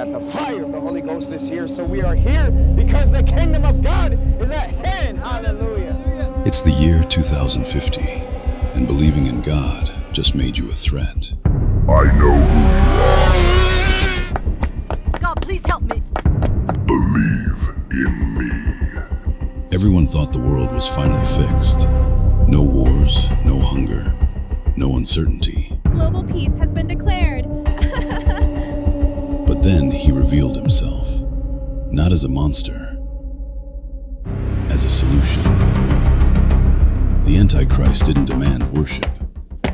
that the fire of the Holy Ghost is here. So we are here because the kingdom of God is at hand. Hallelujah. It's the year 2050, and believing in God just made you a threat. I know who God, please help me. you are. Believe in me. Everyone thought the world was finally fixed. No wars, no hunger, no uncertainty. Global peace has been declared. But then he revealed himself, not as a monster, as a solution. The Antichrist didn't demand worship.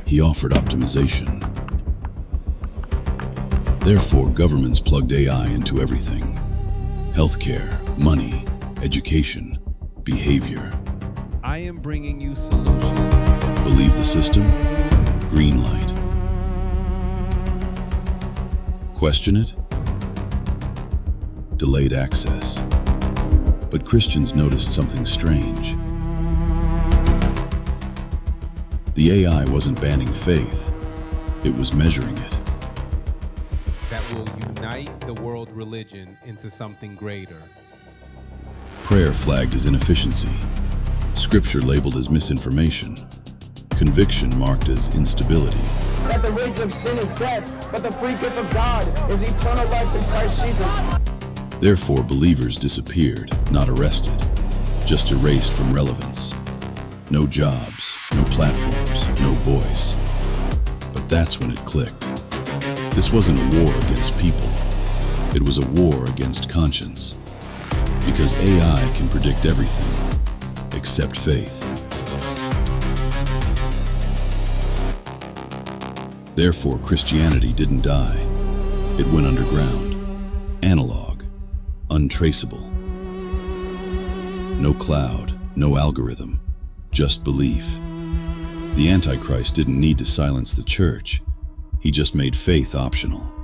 He offered optimization. Therefore, governments plugged AI into everything. Healthcare, money, education, behavior. I am bringing you solutions. Believe the system? Green light. Question it? Delayed access. But Christians noticed something strange. The AI wasn't banning faith, it was measuring it. That will unite the world religion into something greater. Prayer flagged as inefficiency, scripture labeled as misinformation, conviction marked as instability. That the wage of sin is death, but the free gift of God is eternal life in Christ Jesus. Therefore, believers disappeared, not arrested, just erased from relevance. No jobs, no platforms, no voice. But that's when it clicked. This wasn't a war against people. It was a war against conscience. Because AI can predict everything, except faith. Therefore, Christianity didn't die. It went underground, analog, untraceable. No cloud, no algorithm, just belief. The Antichrist didn't need to silence the church. He just made faith optional.